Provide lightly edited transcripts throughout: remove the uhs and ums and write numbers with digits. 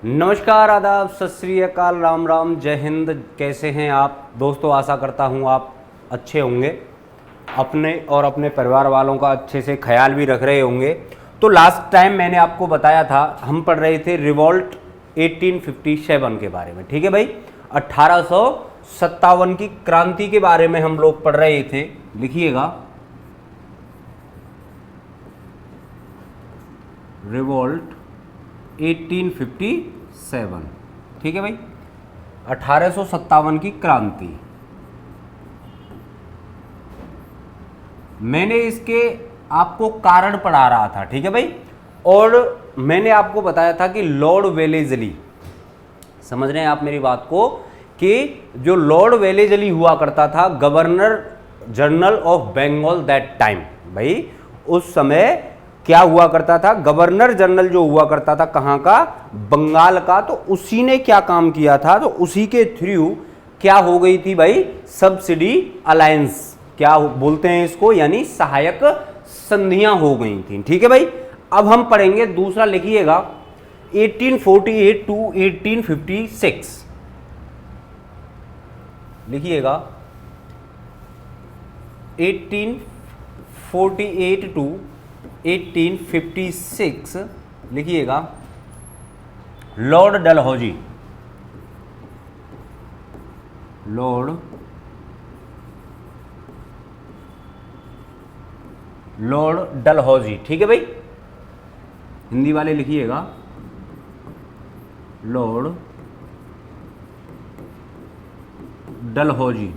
नमस्कार, आदाब, सत श्री अकाल, राम राम, जय हिंद। कैसे हैं आप दोस्तों? आशा करता हूं आप अच्छे होंगे, अपने और अपने परिवार वालों का अच्छे से ख्याल भी रख रहे होंगे। तो लास्ट टाइम मैंने आपको बताया था, हम पढ़ रहे थे रिवॉल्ट 1857 के बारे में। ठीक है भाई, 1857 की क्रांति के बारे में हम लोग पढ़ रहे थे। लिखिएगा, रिवॉल्ट 1857। ठीक है भाई, 1857 की क्रांति। मैंने इसके आपको कारण पढ़ा रहा था। ठीक है भाई, और मैंने आपको बताया था कि लॉर्ड वेलेजली, समझ रहे हैं आप मेरी बात को, कि जो लॉर्ड वेलेजली हुआ करता था governor general of Bengal that time. भाई उस समय क्या हुआ करता था? गवर्नर जनरल जो हुआ करता था, कहाँ का? बंगाल का। तो उसी ने क्या काम किया था? तो उसी के थ्रू क्या हो गई थी भाई? सब्सिडी अलायंस, क्या बोलते हैं इसको, यानी सहायक संधियां हो गई थी। ठीक है भाई, अब हम पढ़ेंगे दूसरा। लिखिएगा 1848 टू 1856। लिखिएगा 1848 टू 1856। लिखिएगा लॉर्ड डलहौजी, लॉर्ड डलहौजी। ठीक है भाई, हिंदी वाले लिखिएगा लॉर्ड डलहौजी।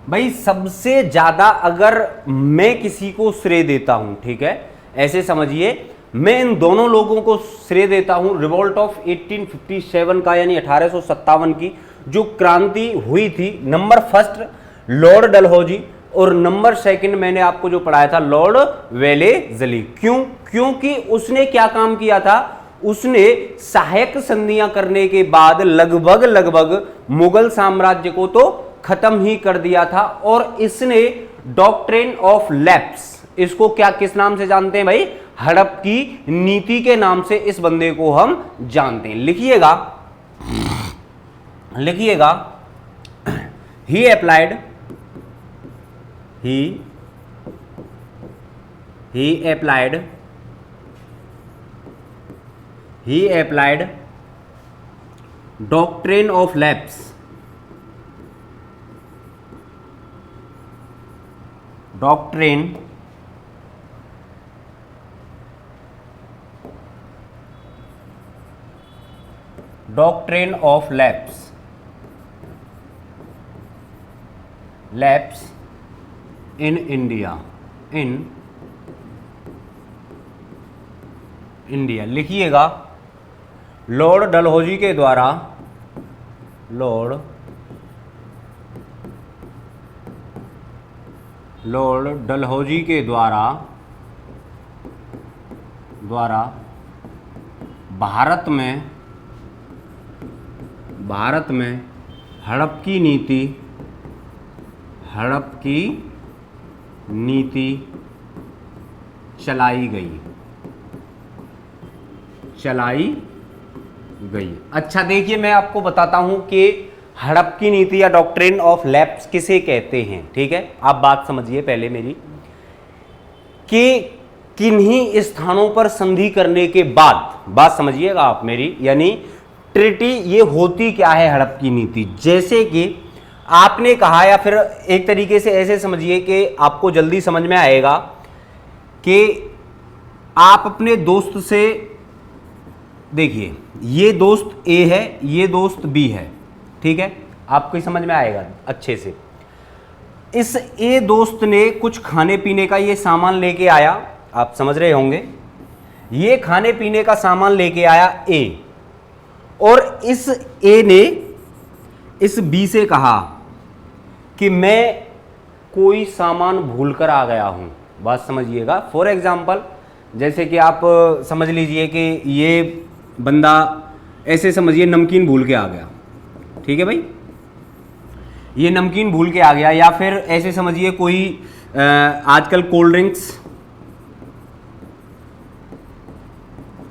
भाई सबसे ज्यादा अगर मैं किसी को श्रेय देता हूं, ठीक है, ऐसे समझिए, मैं इन दोनों लोगों को श्रेय देता हूं रिवॉल्ट ऑफ 1857 का, यानी 1857 की जो क्रांति हुई थी। नंबर फर्स्ट लॉर्ड डलहौजी, और नंबर सेकंड मैंने आपको जो पढ़ाया था लॉर्ड वेलेजली। क्यों? क्योंकि उसने क्या काम किया था? उसने सहायक संधियां करने के बाद लगभग मुगल साम्राज्य को तो खत्म ही कर दिया था। और इसने डॉक्ट्रिन ऑफ लैप्स, इसको क्या किस नाम से जानते हैं भाई? हड़प्पी नीति के नाम से इस बंदे को हम जानते हैं। लिखिएगा ही applied doctrine of lapse, doctrine of lapse in India, लिखिएगा लॉर्ड डलहौजी के द्वारा, लॉर्ड डलहौजी के द्वारा भारत में हड़प्पी नीति चलाई गई। अच्छा देखिए, मैं आपको बताता हूं कि हड़प्पी नीति या डॉक्ट्रिन ऑफ लैप्स किसे कहते हैं। ठीक है, आप बात समझिए पहले मेरी, कि किन्हीं स्थानों पर संधि करने के बाद, बात समझिएगा आप मेरी, यानी ट्रिटी ये होती क्या है हड़प्पी नीति। जैसे कि आपने कहा, या फिर एक तरीके से ऐसे समझिए कि आपको जल्दी समझ में आएगा, कि आप अपने दोस्त से, देखिए ये दोस्त ए है, ये दोस्त बी है, ठीक है, आपको समझ में आएगा अच्छे से। इस ए दोस्त ने कुछ खाने पीने का ये सामान लेके आया, आप समझ रहे होंगे, ये खाने पीने का सामान लेके आया ए, और इस ए ने इस बी से कहा कि मैं कोई सामान भूलकर आ गया हूं। बात समझिएगा। फॉर एग्जाम्पल, जैसे कि आप समझ लीजिए कि ये बंदा, ऐसे समझिए, नमकीन भूल के आ गया। ठीक है भाई, ये नमकीन भूल के आ गया, या फिर ऐसे समझिए कोई आजकल कोल्ड ड्रिंक्स,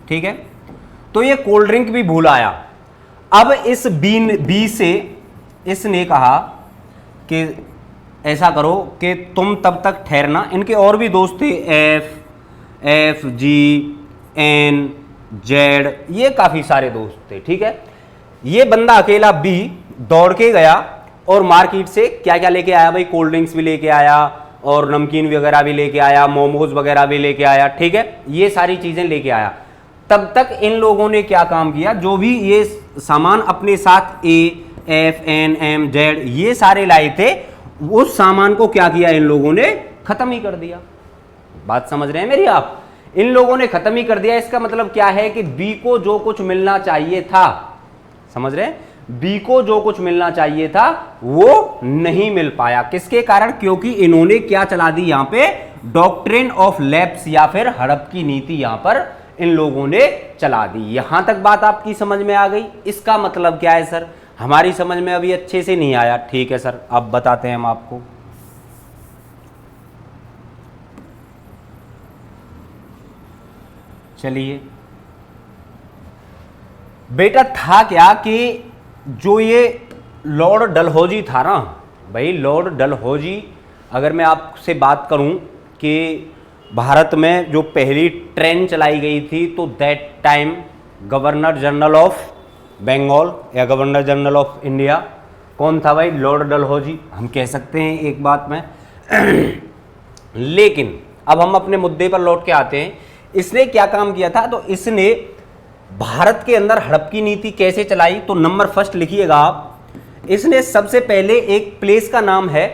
ठीक है, तो ये कोल्ड ड्रिंक भी भूल आया। अब इस बी से इसने कहा कि ऐसा करो कि तुम तब तक ठहरना। इनके और भी दोस्त थे, एफ जी एन जेड, ये काफ़ी सारे दोस्त थे, ठीक है। ये बंदा अकेला बी दौड़ के गया और मार्केट से क्या क्या लेके आया भाई, कोल्ड ड्रिंक्स भी लेके आया और नमकीन वगैरह भी लेके आया, मोमोज वगैरह भी लेके आया, ठीक है, ये सारी चीज़ें लेके आया। तब तक इन लोगों ने क्या काम किया, जो भी ये सामान अपने साथ A F N M Z ये सारे लाए थे, उस सामान को क्या किया इन लोगों ने, खत्म ही कर दिया। बात समझ रहे हैं मेरी आप? इन लोगों ने खत्म ही कर दिया। इसका मतलब क्या है कि बी को जो कुछ मिलना चाहिए था, समझ रहे हैं, बी को जो कुछ मिलना चाहिए था वो नहीं मिल पाया। किसके कारण? क्योंकि इन्होंने क्या चला दी यहां पे, डॉक्ट्रिन ऑफ लैप्स या फिर हड़प की नीति यहां पर इन लोगों ने चला दी। यहां तक बात आपकी समझ में आ गई? इसका मतलब क्या है सर, हमारी समझ में अभी अच्छे से नहीं आया। ठीक है सर, अब बताते हैं हम आपको। चलिए बेटा, था क्या कि जो ये लॉर्ड डलहौजी था ना भाई, लॉर्ड डलहौजी, अगर मैं आपसे बात करूं कि भारत में जो पहली ट्रेन चलाई गई थी, तो that time governor general of Bengal या गवर्नर जनरल ऑफ इंडिया कौन था भाई? लॉर्ड डलहौजी, हम कह सकते हैं एक बात में। लेकिन अब हम अपने मुद्दे पर लौट के आते हैं। इसने क्या काम किया था? तो इसने भारत के अंदर हड़प की नीति कैसे चलाई, तो नंबर फर्स्ट लिखिएगा आप। इसने सबसे पहले एक प्लेस का नाम है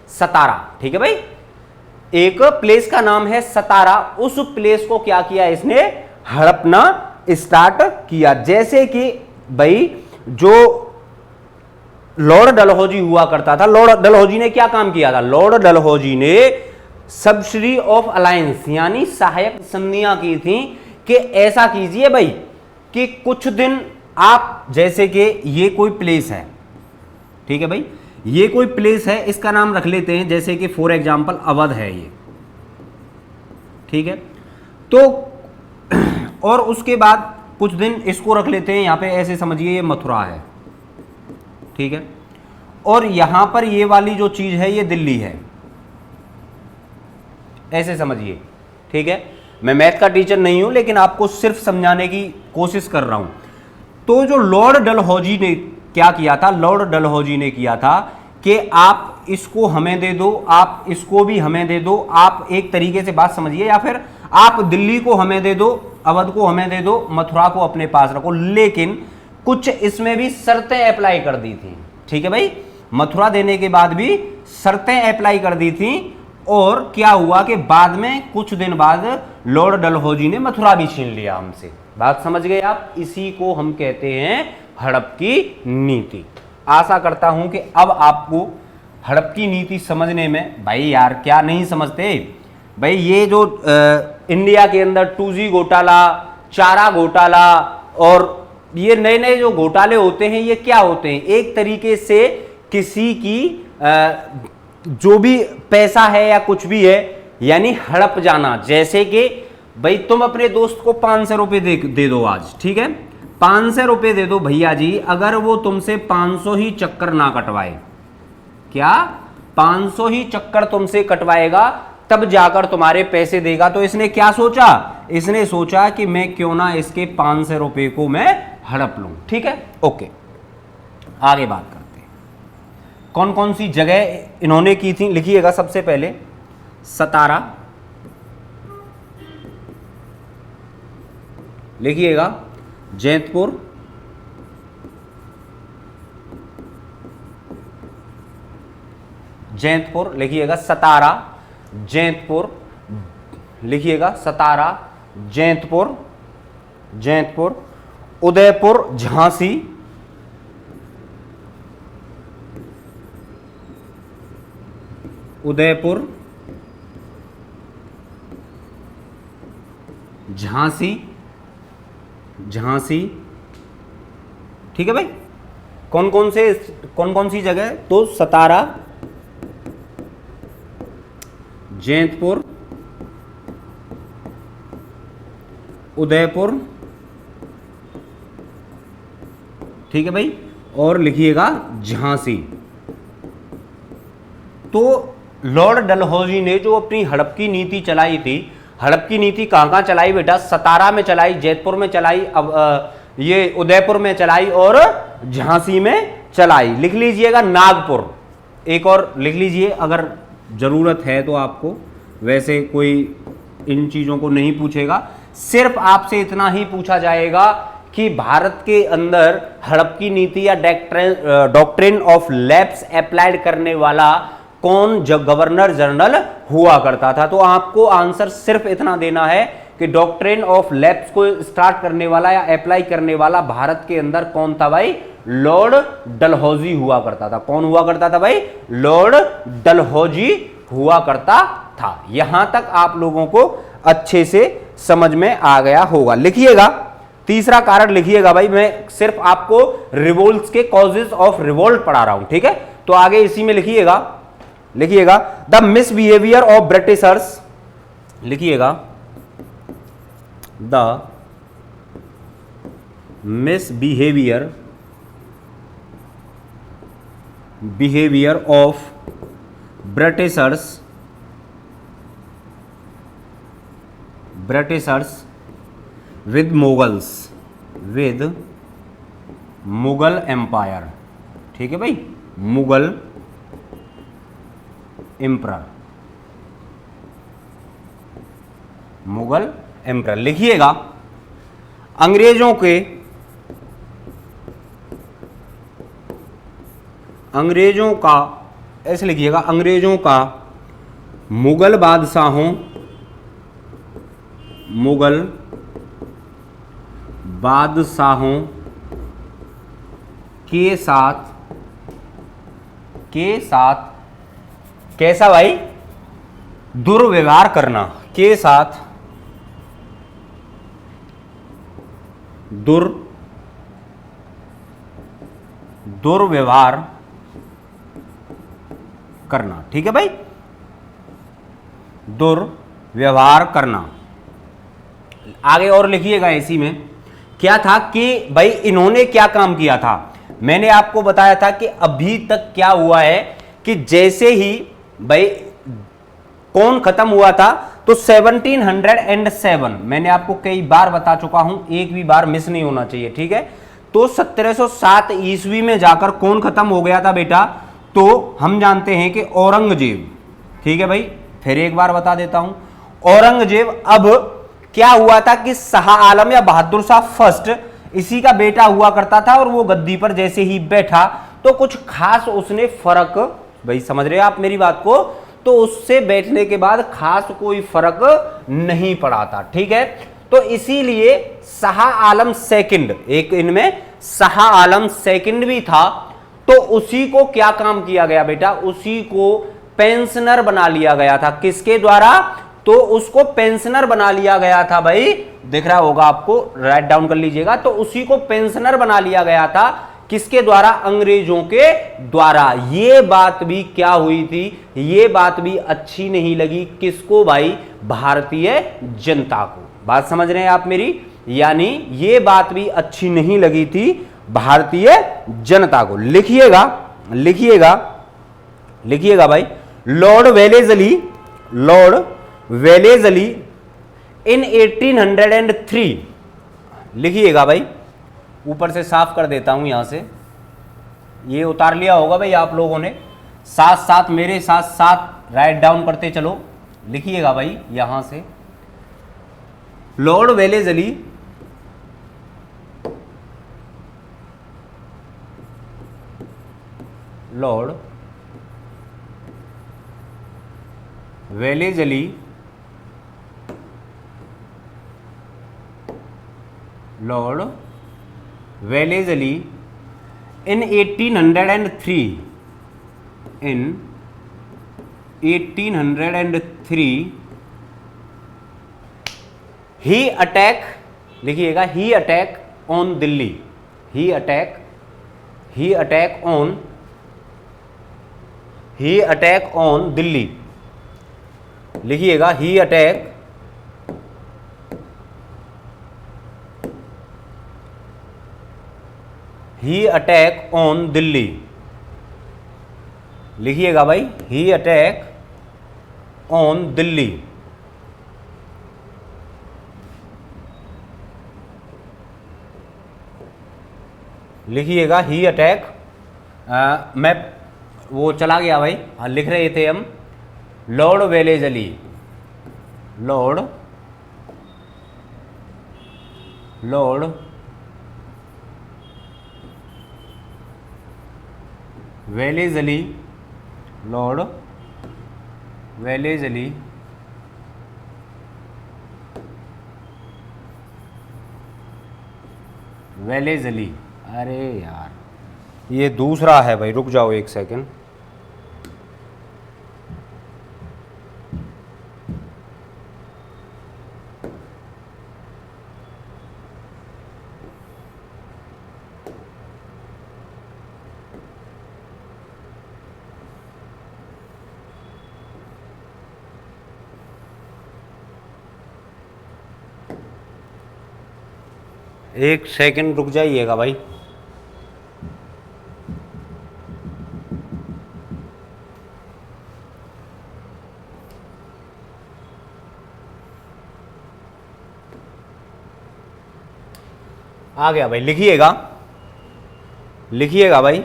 सतारा, ठीक है भाई, एक प्लेस का नाम है सतारा, उस प्लेस को क्या किया इसने, हड़पना स्टार्ट किया। जैसे कि भाई जो लॉर्ड डलहौजी हुआ करता था, लॉर्ड डलहौजी ने क्या काम किया था? लॉर्ड डलहौजी ने सब्सिडी ऑफ अलायंस यानी सहायक संधियां की थी कि ऐसा कीजिए भाई कि कुछ दिन आप, जैसे कि ये कोई प्लेस है, ठीक है भाई, ये कोई प्लेस है, इसका नाम रख लेते हैं, जैसे कि फॉर एग्जांपल अवध है ये, ठीक है, तो और उसके बाद कुछ दिन इसको रख लेते हैं, यहां पे ऐसे समझिए ये मथुरा है, ठीक है, और यहां पर ये वाली जो चीज है ये दिल्ली है, ऐसे समझिए, ठीक है। मैं मैथ का टीचर नहीं हूं, लेकिन आपको सिर्फ समझाने की कोशिश कर रहा हूं। तो जो लॉर्ड डलहौजी ने क्या किया था, लॉर्ड डलहौजी ने किया था कि आप इसको हमें दे दो, आप इसको भी हमें दे दो, आप एक तरीके से बात समझिए, या फिर आप दिल्ली को हमें दे दो, अवध को हमें दे दो, मथुरा को अपने पास रखो, लेकिन कुछ इसमें भी शर्तें अप्लाई कर दी थी, ठीक है भाई, मथुरा देने के बाद भी शर्तें अप्लाई कर दी थी। और क्या हुआ कि बाद में कुछ दिन बाद लॉर्ड डलहौजी ने मथुरा भी छीन लिया हमसे। बात समझ गए आप? इसी को हम कहते हैं हड़प की नीति। आशा करता हूं कि अब आपको हड़प की नीति समझने में, भाई यार क्या नहीं समझते भाई, ये जो इंडिया के अंदर 2G घोटाला, चारा घोटाला और ये नए नए जो घोटाले होते हैं, ये क्या होते हैं? एक तरीके से किसी की जो भी पैसा है या कुछ भी है, यानी हड़प जाना। जैसे कि भाई तुम अपने दोस्त को 500 रुपये दे दो आज, ठीक है, 500 रुपये दे दो भैया जी, अगर वो तुमसे 500 ही चक्कर ना कटवाए, क्या 500 ही चक्कर तुमसे कटवाएगा तब जाकर तुम्हारे पैसे देगा। तो इसने क्या सोचा? इसने सोचा कि मैं क्यों ना इसके 500 रुपये को मैं हड़प लूं, ठीक है, ओके। आगे बात करते हैं, कौन कौन सी जगह इन्होंने की थी, लिखिएगा। सबसे पहले सतारा लिखिएगा, जैतपुर, जैतपुर लिखिएगा, सतारा, जैतपुर लिखिएगा, सतारा, जैतपुर, जैतपुर, उदयपुर, झांसी, उदयपुर, झांसी, झांसी, ठीक है भाई। कौन कौन सी जगह? तो सतारा, जैतपुर, उदयपुर, ठीक है भाई, और लिखिएगा झांसी। तो लॉर्ड डलहौजी ने जो अपनी हड़प की नीति चलाई थी, हड़प की नीति कहाँ कहाँ चलाई बेटा? सतारा में चलाई, जयपुर में चलाई, अब ये उदयपुर में चलाई और झांसी में चलाई। लिख लीजिएगा नागपुर। एक और लिख लीजिए अगर जरूरत है तो आपको, वैसे कोई इन चीजों को नहीं पूछेगा, सिर्फ आपसे इतना ही पूछा जाएगा कि भारत के अंदर हड़प की नीति या डॉक्ट्रिन ऑफ लैप्स अप्लाइड करने वाला कौन गवर्नर जनरल हुआ करता था। तो आपको आंसर सिर्फ इतना देना है कि डॉक्ट्रिन ऑफ लैप्स को स्टार्ट करने वाला या अप्लाई करने वाला भारत के अंदर कौन था भाई? लॉर्ड डलहौजी हुआ करता था। कौन हुआ करता था भाई? लॉर्ड डलहौजी हुआ करता था। यहां तक आप लोगों को अच्छे से समझ में आ गया होगा। लिखिएगा तीसरा कारण, लिखिएगा भाई, मैं सिर्फ आपको रिवोल्ट्स के कॉजेज ऑफ रिवोल्ट पढ़ा रहा हूं, ठीक है? तो आगे इसी में लिखिएगा, लिखिएगा द मिसबिहेवियर ऑफ ब्रिटिशर्स, लिखिएगा the misbehaviour of Britishers with Mughal empire, ठीक है भाई, मुगल एम्परर, मुगल एम्परर। लिखिएगा अंग्रेजों का ऐसे लिखिएगा, अंग्रेजों का मुगल बादशाहों के साथ कैसा भाई? दुर्व्यवहार करना, के साथ दुर्व्यवहार करना, ठीक है भाई, दुर्व्यवहार करना। आगे और लिखिएगा इसी में क्या था कि भाई इन्होंने क्या काम किया था। मैंने आपको बताया था कि अभी तक क्या हुआ है कि जैसे ही भाई कौन खत्म हुआ था तो 1707, मैंने आपको कई बार बता चुका हूं, एक भी बार मिस नहीं होना चाहिए, ठीक है? तो 1707 ईस्वी में जाकर कौन खत्म हो गया था बेटा? तो हम जानते हैं कि औरंगजेब, ठीक है भाई, फिर एक बार बता देता हूं, औरंगजेब। अब क्या हुआ था कि शाह आलम या बहादुर शाह फर्स्ट इसी का बेटा हुआ करता था, और वो गद्दी पर जैसे ही बैठा तो कुछ खास उसने फर्क, भाई समझ रहे हैं आप मेरी बात को, तो उससे बैठने के बाद खास कोई फर्क नहीं पड़ा था, ठीक है? तो इसीलिए शाह आलम सेकंड, एक इनमें शाह आलम सेकंड भी था, तो उसी को क्या काम किया गया बेटा? उसी को पेंशनर बना लिया गया था। किसके द्वारा? तो उसको पेंशनर बना लिया गया था भाई, दिख रहा होगा आपको, राइट डाउन कर लीजिएगा। तो उसी को पेंशनर बना लिया गया था, किसके द्वारा? अंग्रेजों के द्वारा। ये बात भी क्या हुई थी? ये बात भी अच्छी नहीं लगी किसको भाई? भारतीय जनता को। बात समझ रहे हैं आप मेरी? यानी ये बात भी अच्छी नहीं लगी थी भारतीय जनता को। लिखिएगा, लिखिएगा, लिखिएगा भाई, लॉर्ड वेलेजली इन 1803, लिखिएगा भाई, ऊपर से साफ कर देता हूं, यहां से ये उतार लिया होगा भाई आप लोगों ने, साथ साथ मेरे साथ साथ राइट डाउन करते चलो। लिखिएगा भाई यहां से, Lord Wellesley in 1803 he attack, लिखिएगा, he attack on Delhi, he attack on Delhi, लिखिएगा, he attack he attack on Delhi, लिखिएगा भाई, ही अटैक ऑन दिल्ली। लिखिएगा ही अटैक, मैं वो चला गया भाई, हाँ लिख रहे थे हम, Lord Wellesley, Lord Wellesley, Lord Wellesley Wellesley, अरे यार ये दूसरा है भाई, रुक जाओ एक सेकंड। एक सेकंड रुक जाइएगा भाई। आ गया भाई, लिखिएगा, लिखिएगा भाई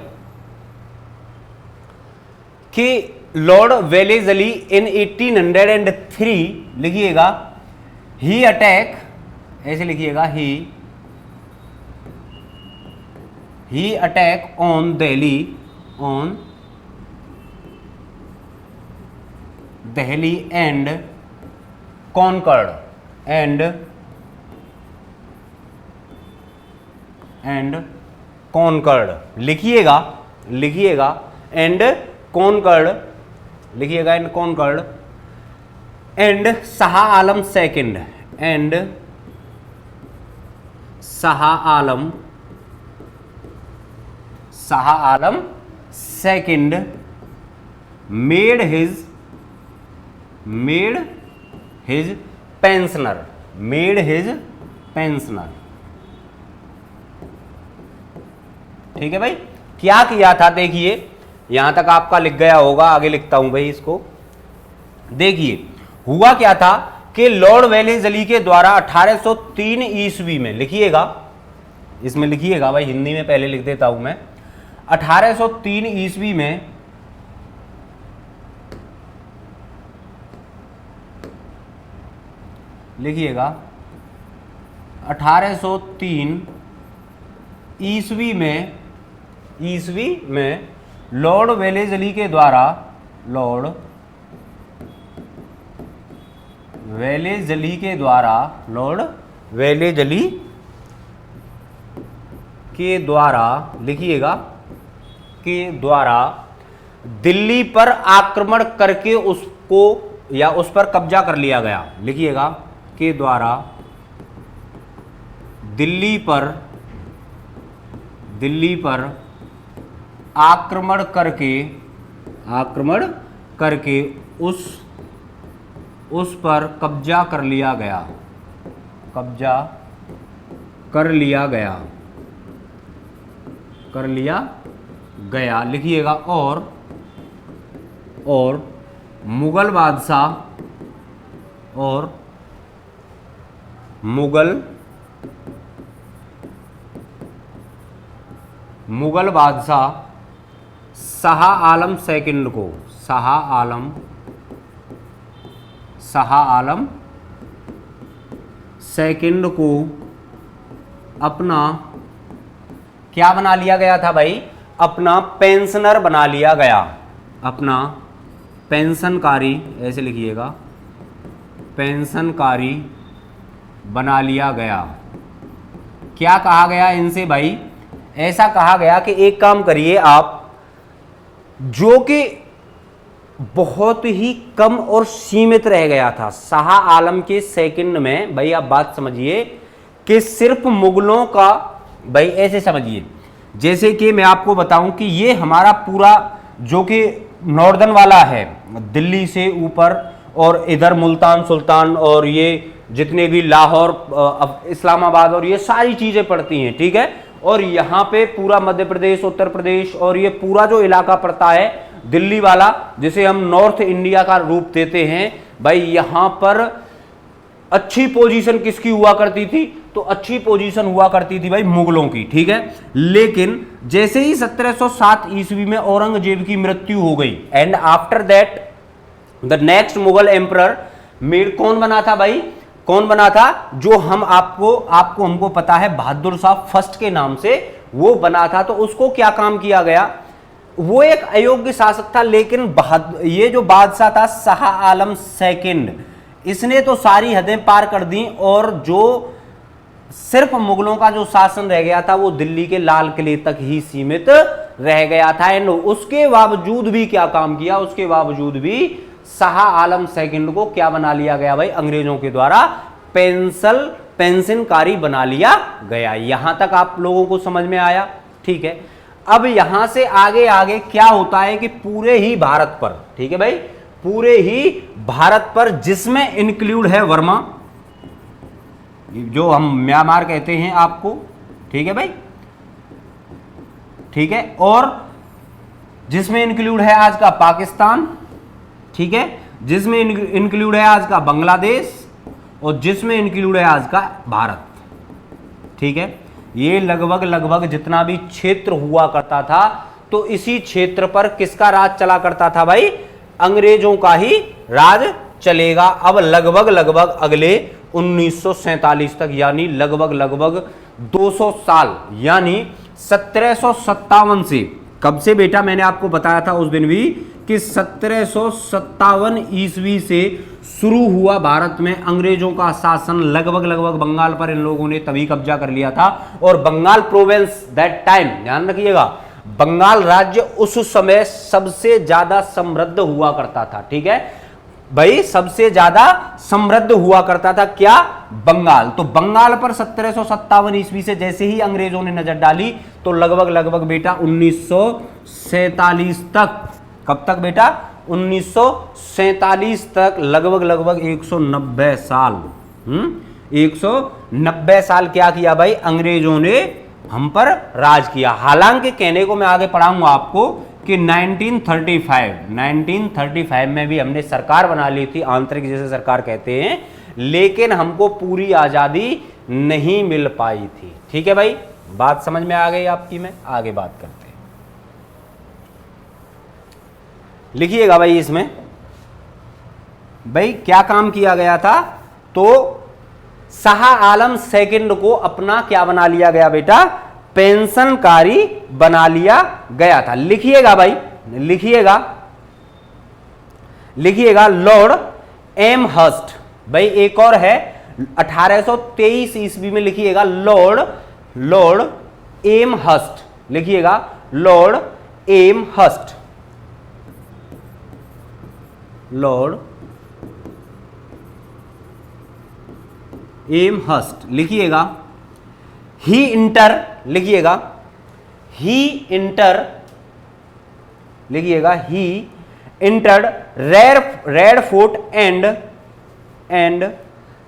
कि लॉर्ड वेलेजली इन 1803, लिखिएगा, ही अटैक, ऐसे लिखिएगा, he attack on Delhi, on Delhi and conquered, and conquered, लिखिएगा, लिखिएगा, एंड कॉन्कर्ड, लिखिएगा, and conquered, and Shah Alam second, and Shah Alam second made his pensioner, ठीक है भाई। क्या किया था देखिए, यहां तक आपका लिख गया होगा, आगे लिखता हूं भाई इसको। देखिए हुआ क्या था कि लॉर्ड वेलेजली के द्वारा 1803 ईस्वी में, लिखिएगा, इसमें लिखिएगा भाई, हिंदी में पहले लिख देता हूं मैं, 1803 ईस्वी में लिखिएगा, 1803 ईस्वी में लॉर्ड वेलेजली के द्वारा, लॉर्ड वेलेजली के द्वारा, लिखिएगा, के द्वारा दिल्ली पर आक्रमण करके उसको या उस पर कब्जा कर लिया गया, लिखिएगा, के द्वारा दिल्ली पर आक्रमण करके उस पर कब्जा कर लिया गया, लिखिएगा, और मुगल बादशाह शाह आलम सेकंड को, शाह आलम सेकंड को अपना क्या बना लिया गया था भाई, अपना पेंशनर बना लिया गया, अपना पेंशनकारी, ऐसे लिखिएगा, पेंशनकारी बना लिया गया। क्या कहा गया इनसे भाई, ऐसा कहा गया कि एक काम करिए आप, जो कि बहुत ही कम और सीमित रह गया था शाह आलम के सेकंड में, भाई आप बात समझिए कि सिर्फ मुगलों का, भाई ऐसे समझिए, जैसे कि मैं आपको बताऊं कि ये हमारा पूरा जो कि नॉर्दर्न वाला है, दिल्ली से ऊपर, और इधर मुल्तान सुल्तान और ये जितने भी लाहौर, इस्लामाबाद और ये सारी चीज़ें पड़ती हैं, ठीक है, और यहाँ पे पूरा मध्य प्रदेश, उत्तर प्रदेश और ये पूरा जो इलाका पड़ता है दिल्ली वाला, जिसे हम नॉर्थ इंडिया का रूप देते हैं भाई, यहाँ पर अच्छी पोजीशन किसकी हुआ करती थी? तो अच्छी पोजीशन हुआ करती थी भाई मुगलों की, ठीक है। लेकिन जैसे ही 1707 ईस्वी में औरंगजेब की मृत्यु हो गई, and after that the next Mughal emperor made, कौन बना था भाई? कौन बना था? जो हम हमको पता है बहादुर शाह फर्स्ट के नाम से वो बना था। तो उसको क्या काम किया गया? वो एक अयोग्य शासक था, लेकिन ये जो बादशाह था शाह आलम सेकंड, इसने तो सारी हदें पार कर दी और जो सिर्फ मुगलों का जो शासन रह गया था वो दिल्ली के लाल किले तक ही सीमित रह गया था। एंड उसके बावजूद भी क्या काम किया? उसके बावजूद भी शाह आलम सेकंड को क्या बना लिया गया भाई? अंग्रेजों के द्वारा पेंशनकारी बना लिया गया। यहां तक आप लोगों को समझ में आया? ठीक है। अब यहां से आगे आगे क्या होता है कि पूरे ही भारत पर, ठीक है भाई, पूरे ही भारत पर, जिसमें इंक्लूड है वर्मा, जो हम म्यांमार कहते हैं आपको, ठीक है भाई, ठीक है, और जिसमें इंक्लूड है आज का पाकिस्तान, ठीक है, जिसमें इंक्लूड है आज का बांग्लादेश और जिसमें इंक्लूड है आज का भारत, ठीक है। ये लगभग जितना भी क्षेत्र हुआ करता था, तो इसी क्षेत्र पर किसका राज चला करता था भाई? अंग्रेजों का ही राज चलेगा। अब लगभग अगले 1947 तक, यानी लगभग 200 साल, यानी 1757 से, कब से बेटा? मैंने आपको बताया था उस दिन भी कि 1757 ईस्वी से शुरू हुआ भारत में अंग्रेजों का शासन। लगभग बंगाल पर इन लोगों ने तभी कब्जा कर लिया था। और बंगाल प्रोविंस दैट टाइम, ध्यान रखिएगा, बंगाल राज्य उस समय सबसे ज्यादा समृद्ध हुआ करता था, ठीक है भाई, सबसे ज्यादा समृद्ध हुआ करता था क्या? बंगाल। तो बंगाल पर 1757 ईस्वी से जैसे ही अंग्रेजों ने नजर डाली, तो लगभग बेटा 1947 तक, कब तक बेटा? 1947 तक, लगभग 190 साल, 190 साल क्या किया भाई? अंग्रेजों ने हम पर राज किया। हालांकि कहने को मैं आगे पढ़ाऊंगा आपको कि 1935 में भी हमने सरकार बना ली थी, आंतरिक जिसे सरकार कहते हैं, लेकिन हमको पूरी आजादी नहीं मिल पाई थी, ठीक है भाई। बात समझ में आ गई आपकी? मैं आगे बात करते हैं, लिखिएगा भाई। इसमें भाई क्या काम किया गया था? तो शाह आलम सेकंड को अपना क्या बना लिया गया बेटा? पेंशनकारी बना लिया गया था। लिखिएगा भाई, लिखिएगा लॉर्ड एम हर्स्ट। भाई एक और है 1823 ईस्वी में, लिखिएगा लॉर्ड एम हर्स्ट, लिखिएगा Lord Amherst, Lord Amherst, लिखिएगा ही इंटर, लिखिएगा ही इंटर, लिखिएगा he entered Red Fort and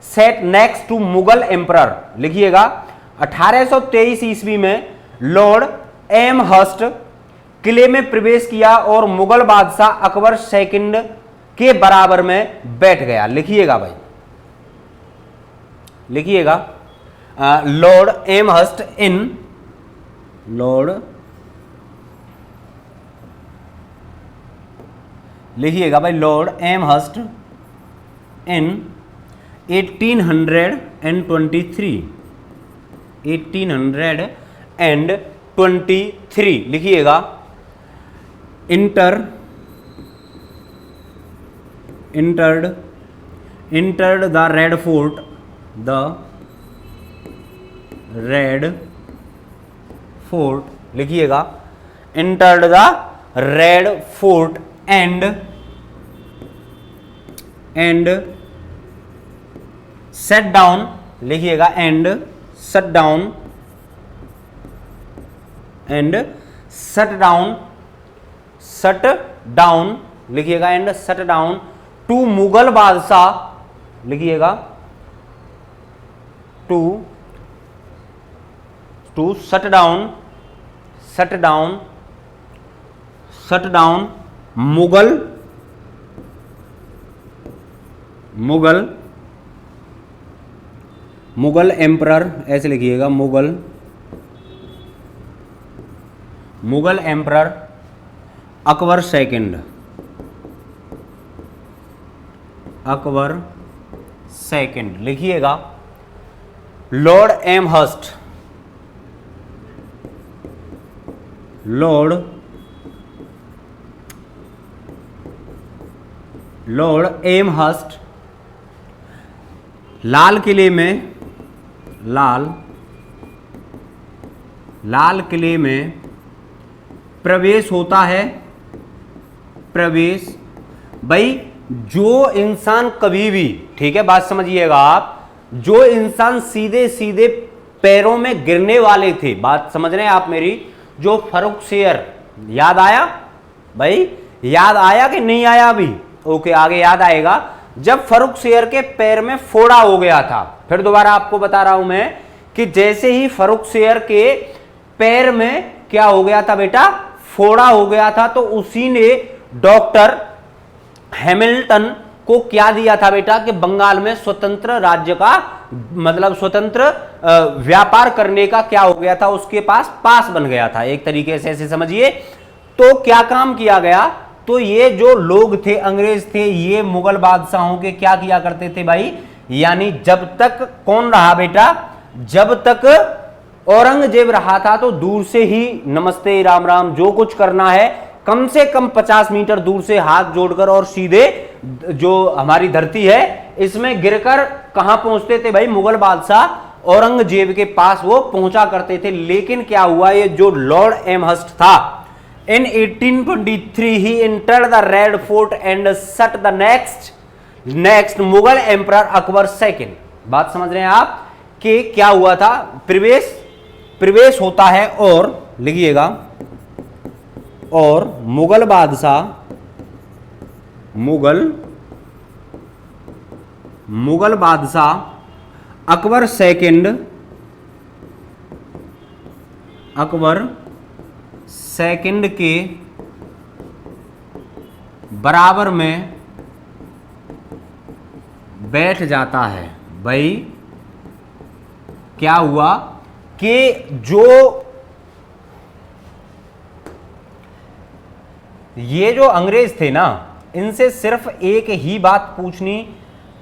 set next to Mughal emperor. लिखिएगा 1823 ईस्वी में लॉर्ड एम हर्स्ट किले में प्रवेश किया और मुगल बादशाह अकबर सेकंड के बराबर में बैठ गया। लिखिएगा भाई, लिखिएगा लॉर्ड एम हर्स्ट इन, लॉर्ड, लिखिएगा भाई लॉर्ड एम हर्स्ट इन 1823, लिखिएगा entered the Red Fort, लिखिएगा entered the Red Fort and set down, लिखिएगा and shut down लिखिएगा and shut down to Mughal बादशाह, लिखिएगा to shut down Mughal emperor, ऐसे लिखिएगा, मुगल एम्परर अकबर सेकंड लिखिएगा। लॉर्ड एमहर्स्ट लाल किले में प्रवेश होता है। भाई जो इंसान कभी भी, ठीक है बात समझिएगा आप, जो इंसान सीधे सीधे पैरों में गिरने वाले थे, बात समझ रहे हैं आप मेरी, जो फर्रुखसियर, याद आया भाई, याद आया कि नहीं आया अभी? ओके, आगे याद आएगा। जब फर्रुखसियर के पैर में फोड़ा हो गया था, फिर दोबारा आपको बता रहा हूं मैं कि जैसे ही फर्रुखसियर के पैर में क्या हो गया था बेटा, फोड़ा हो गया था, तो उसी ने डॉक्टर हैमिल्टन को क्या दिया था बेटा कि बंगाल में स्वतंत्र राज्य का, मतलब स्वतंत्र व्यापार करने का क्या हो गया था, उसके पास बन गया था, एक तरीके से ऐसे समझिए। तो क्या काम किया गया, तो ये जो लोग थे, अंग्रेज थे, ये मुगल बादशाहों के क्या किया करते थे भाई, यानी जब तक कौन रहा बेटा, जब तक औरंगजेब रहा था तो दूर से ही नमस्ते राम राम जो कुछ करना है, कम से कम 50 मीटर दूर से हाथ जोड़कर और सीधे जो हमारी धरती है इसमें गिरकर कहां पहुंचते थे भाई, मुगल बादशाह औरंगजेब के पास वो पहुंचा करते थे। लेकिन क्या हुआ, ये जो लॉर्ड एमहर्स्ट था, इन 1823 he entered the red Fort and shut the next Mughal emperor Akbar second. बात समझ रहे हैं आप कि क्या हुआ था, प्रवेश होता है, और लिखिएगा, और मुगल बादशाह अकबर सेकंड के बराबर में बैठ जाता है। भाई क्या हुआ कि ये जो अंग्रेज थे ना, इनसे सिर्फ एक ही बात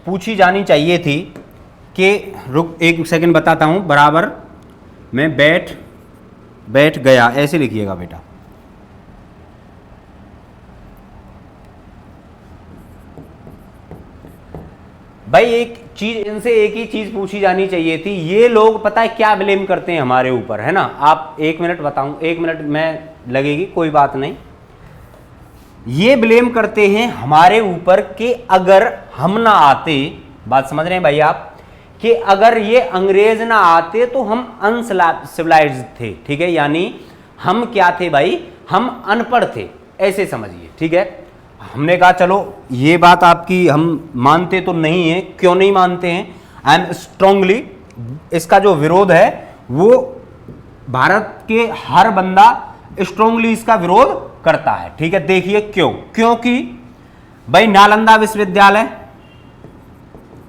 पूछी जानी चाहिए थी कि रुक एक सेकंड बताता हूं, बराबर में बैठ गया, ऐसे लिखिएगा बेटा। भाई एक चीज, इनसे एक ही चीज पूछी जानी चाहिए थी। ये लोग पता है क्या ब्लेम करते हैं हमारे ऊपर, है ना? आप 1 मिनट बताऊं, 1 मिनट में लगेगी, कोई बात नहीं। ये ब्लेम करते हैं हमारे ऊपर कि अगर हम ना आते, बात समझ रहे हैं भाई आप, कि अगर ये अंग्रेज ना आते तो हम अनसिविलाइज्ड थे, ठीक है, यानी हम क्या थे भाई, हम अनपढ़ थे, ऐसे समझिए, ठीक है। हमने कहा चलो ये बात आपकी हम मानते तो नहीं है, क्यों नहीं मानते हैं, आई एम स्ट्रांगली, इसका जो विरोध है वो भारत के हर बंदा स्ट्रांगली इसका विरोध करता है, ठीक है। देखिए क्यों, क्योंकि भाई नालंदा विश्वविद्यालय,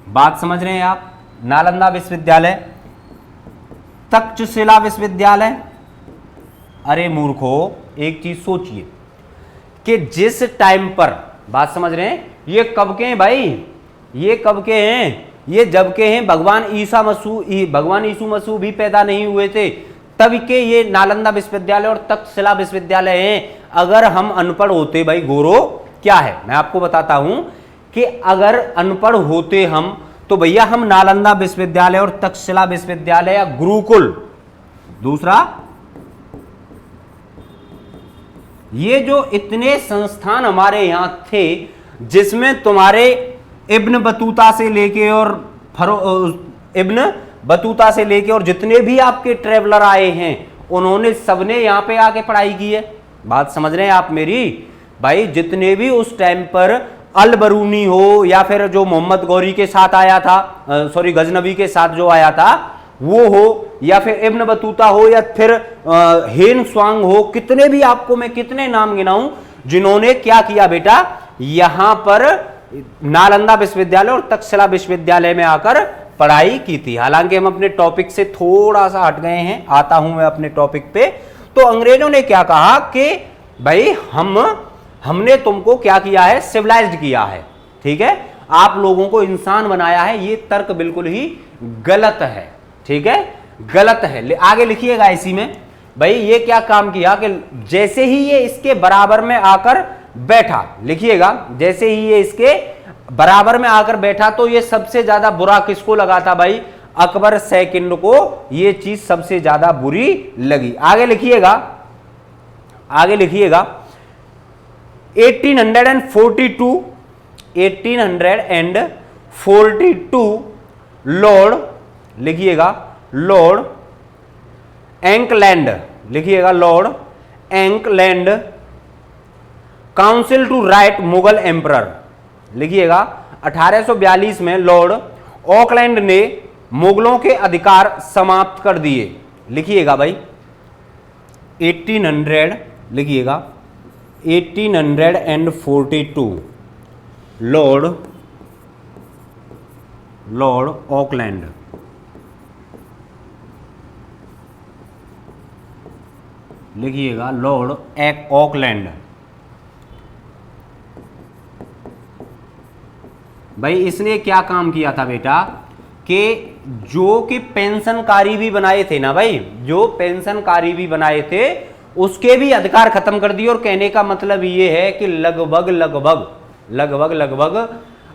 बात समझ रहे हैं आप, नालंदा विश्वविद्यालय, तक्षशिला विश्वविद्यालय, अरे मूर्खो एक चीज सोचिए कि जिस टाइम पर, बात समझ रहे हैं, ये कब के हैं भाई, ये कब के हैं, ये जब के हैं भगवान यीशु मसीह भी पैदा नहीं हुए थे तब के ये नालंदा विश्वविद्यालय और तक्षशिला विश्वविद्यालय हैं। अगर हम अनपढ़ होते भाई, गोरो क्या है मैं आपको बताता हूं कि अगर अनपढ़ होते हम तो भैया हम नालंदा विश्वविद्यालय और तक्षशिला विश्वविद्यालय या गुरुकुल, दूसरा ये जो इतने संस्थान हमारे यहां थे जिसमें तुम्हारे इब्न बतूता से लेके और जितने भी आपके ट्रेवलर आए हैं उन्होंने सबने यहां पे आके पढ़ाई की है। बात समझ रहे हैं आप मेरी भाई, जितने भी उस टाइम पर अल बरूनी हो या फिर जो मोहम्मद गौरी के साथ आया था, सॉरी गजनबी के साथ जो आया था, वो हो या फिर इब्न बतूता हो या फिर हेन स्वांग हो, कितने भी आपको मैं कितने नाम गिनाऊं जिन्होंने क्या किया बेटा, यहां पर नालंदा विश्वविद्यालय और तक्षशिला विश्वविद्यालय में आकर पढ़ाई की थी। हालांकि हम अपने टॉपिक से थोड़ा सा हट गए हैं, आता हूं मैं अपने टॉपिक पे। तो अंग्रेजों ने क्या कहा कि भाई हमने तुमको क्या किया है, सिविलाइज्ड किया है, ठीक है, आप लोगों को इंसान बनाया है। ये तर्क बिल्कुल ही गलत है, ठीक है, गलत है। आगे लिखिएगा इसी में, भाई ये क्या काम किया कि जैसे ही ये इसके बराबर में आकर बैठा, लिखिएगा, जैसे ही ये इसके बराबर में आकर बैठा तो ये सबसे ज्यादा बुरा किसको लगा था भाई, अकबर सेकंड को ये चीज सबसे ज्यादा बुरी लगी। आगे लिखिएगा, आगे लिखिएगा 1842 लॉर्ड, लिखिएगा लॉर्ड एंकलैंड, लिखिएगा Lord Auckland council to write Mughal emperor, लिखिएगा 1842 में लॉर्ड ऑकलैंड ने मुगलों के अधिकार समाप्त कर दिए। लिखिएगा भाई 1800, लिखिएगा 1842 लॉर्ड ऑकलैंड, लिखिएगा लॉर्ड ऑकलैंड। भाई इसने क्या काम किया था बेटा कि जो कि पेंशनकारी भी बनाए थे ना भाई, जो पेंशनकारी भी बनाए थे उसके भी अधिकार खत्म कर दिए। और कहने का मतलब ये है कि लगभग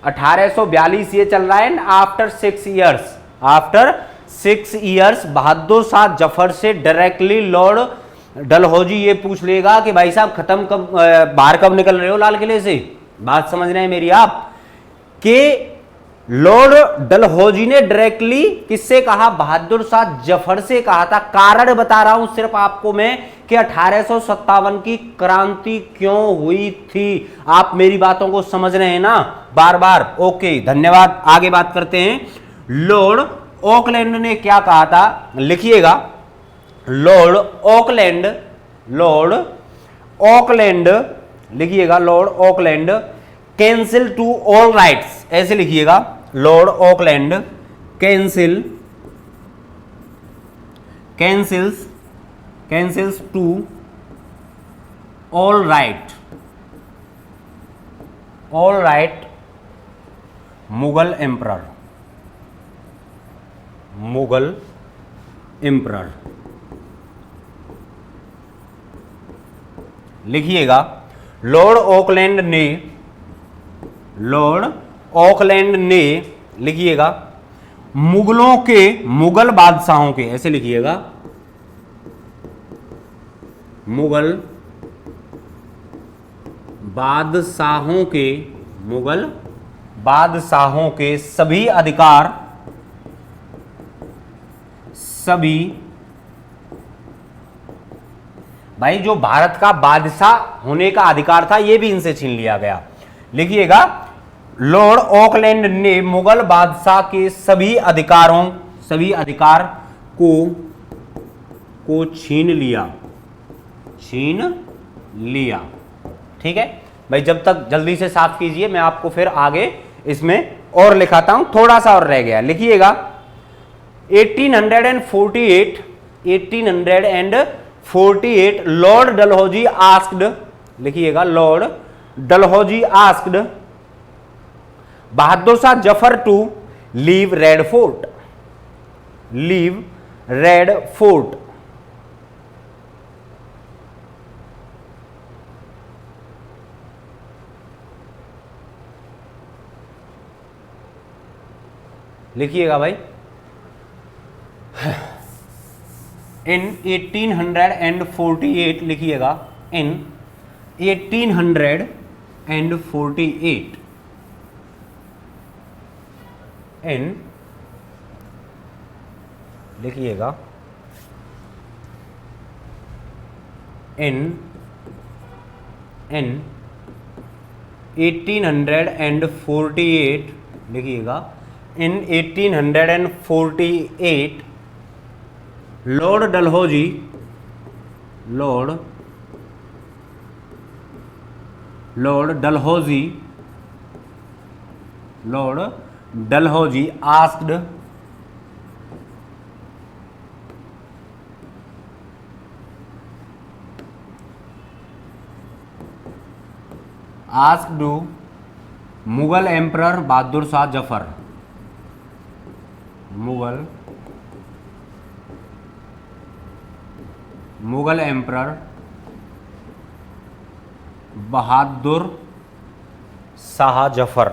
1842 ये चल रहा है। आफ्टर 6 इयर्स बहादुर शाह जफर से डायरेक्टली लॉर्ड डलहौजी ये पूछ लेगा कि भाई साहब खत्म कब, बाहर कब निकल रहे हो लाल किले से। बात समझ रहे हैं मेरी आप, कि लॉर्ड डलहौजी ने डायरेक्टली किससे कहा, बहादुर शाह जफर से कहा था। कारण बता रहा हूं सिर्फ आपको मैं कि 1857 की क्रांति क्यों हुई थी। आप मेरी बातों को समझ रहे हैं ना बार बार, ओके धन्यवाद। आगे बात करते हैं, लॉर्ड ऑकलैंड ने क्या कहा था, लिखिएगा लॉर्ड ऑकलैंड, लिखिएगा lord Auckland cancel to all rights, ऐसे लिखिएगा lord Auckland cancels to all right Mughal emperor, लिखिएगा लॉर्ड ऑकलैंड ने लिखिएगा मुगल बादशाहों के, ऐसे लिखिएगा मुगल बादशाहों के सभी भाई जो भारत का बादशाह होने का अधिकार था ये भी इनसे छीन लिया गया। लिखिएगा लॉर्ड ऑकलैंड ने मुगल बादशाह के सभी अधिकार को छीन लिया। ठीक है भाई, जब तक जल्दी से साफ कीजिए, मैं आपको फिर आगे इसमें और लिखाता हूं, थोड़ा सा और रह गया। लिखिएगा 1848 लॉर्ड डलहौजी आस्क्ड, लिखिएगा Lord Dalhousie asked Bahadur Shah Zafar to leave red fort. लिखिएगा भाई इन 1848, लिखिएगा इन 1848 लिखिएगा इन 1848, लिखिएगा in 1848 lord Dalhousie, lord Dalhousie, lord Dalhousie asked to Mughal emperor Bahadur Shah Zafar, Mughal emperor Bahadur Shah Zafar,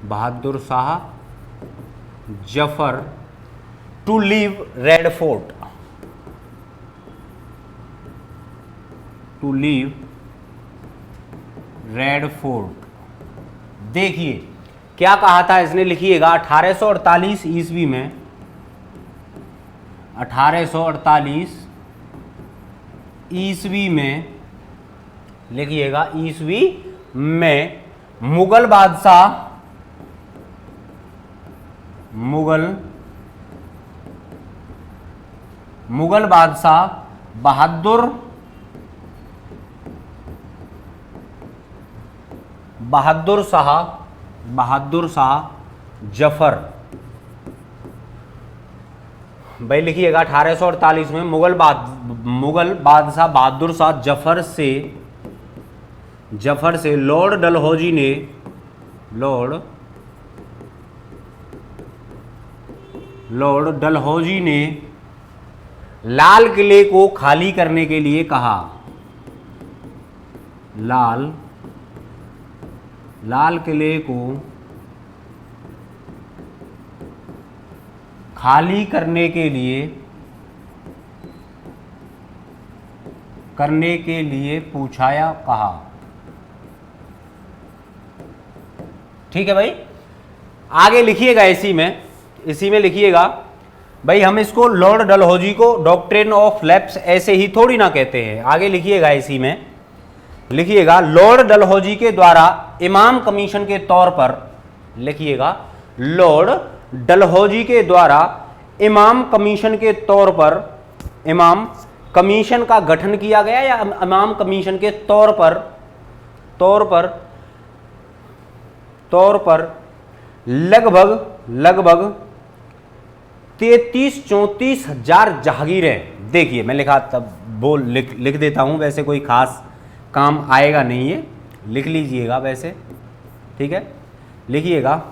Bahadur Shah Zafar to leave red fort, to leave red fort. देखिए क्या कहा था इसने, लिखिएगा 1848 ईस्वी में, 1848 ईस्वी में, लिखिएगा ईस्वी में मुगल बादशाह, मुगल बादशाह बहादुर शाह जफर, भाई लिखिएगा 1848 में मुगल बादशाह बहादुर शाह जफर से लॉर्ड डलहौजी ने लाल किले को खाली करने के लिए कहा, लाल किले को खाली करने के लिए पूछा या कहा। ठीक है भाई, आगे लिखिएगा इसी में लिखिएगा भाई, हम इसको लॉर्ड डलहौजी को डॉक्ट्रिन ऑफ लैप्स ऐसे ही थोड़ी ना कहते हैं। आगे लिखिएगा इसी में, लिखिएगा लॉर्ड डलहौजी के द्वारा इमाम कमीशन के तौर पर, लिखिएगा लॉर्ड डलहौजी के द्वारा इमाम कमीशन के तौर पर, इमाम कमीशन का गठन किया गया या इमाम कमीशन के तौर पर लगभग 33-34 हजार जहागीरें। देखिए मैं लिख देता हूं, वैसे कोई खास काम आएगा नहीं है, लिख लीजिएगा वैसे, ठीक है। लिखिएगा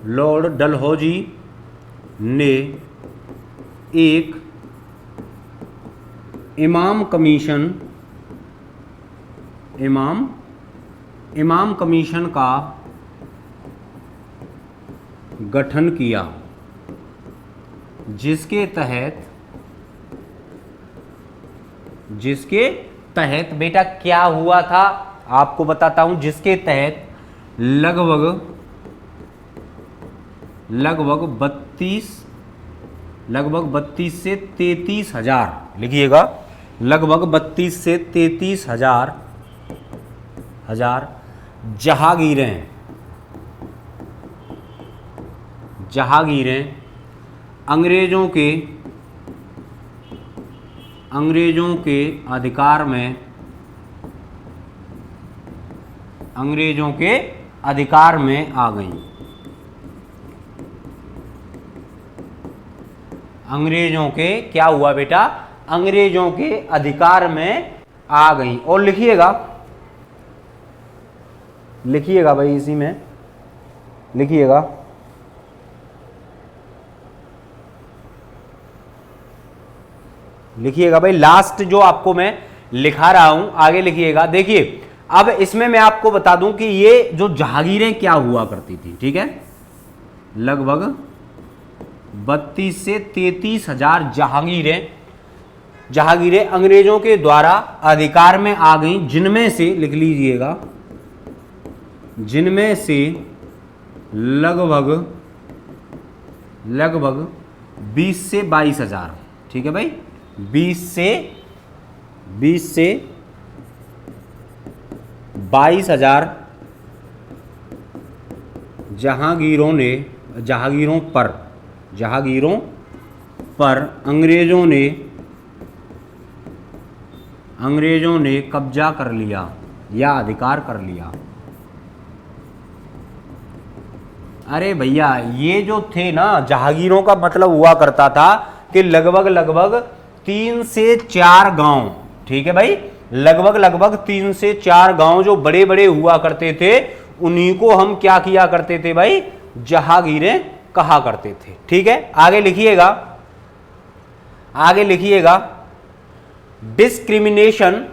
लॉर्ड डलहौजी ने एक इमाम कमीशन का गठन किया, जिसके तहत बेटा क्या हुआ था आपको बताता हूं, जिसके तहत लगभग 32 से 33 हजार, लिखिएगा लगभग 32 से 33 हजार जहागीरें अंग्रेजों के अधिकार में आ गईं। अंग्रेजों के क्या हुआ बेटा, अंग्रेजों के अधिकार में आ गईं। और लिखिएगा भाई इसी में, लिखिएगा भाई लास्ट जो आपको मैं लिखा रहा हूं, आगे लिखिएगा। देखिए अब इसमें मैं आपको बता दूं कि ये जो जहागीरें क्या हुआ करती थी, ठीक है, लगभग 32 से 33 हजार जहागीरें अंग्रेजों के द्वारा अधिकार में आ गईं, जिनमें से लिख लीजिएगा, जिनमें से लगभग 20 से 22 हजार, ठीक है भाई, 20 से 22 हजार जहांगीरों पर अंग्रेजों ने कब्जा कर लिया या अधिकार कर लिया। अरे भैया ये जो थे ना, जहांगीरों का मतलब हुआ करता था कि लगभग 3 से 4 गांव, ठीक है भाई, लगभग 3 से 4 गांव जो बड़े बड़े हुआ करते थे, उन्हीं को हम क्या किया करते थे भाई, जहांगीरें कहा करते थे। ठीक है, आगे लिखिएगा डिस्क्रिमिनेशन,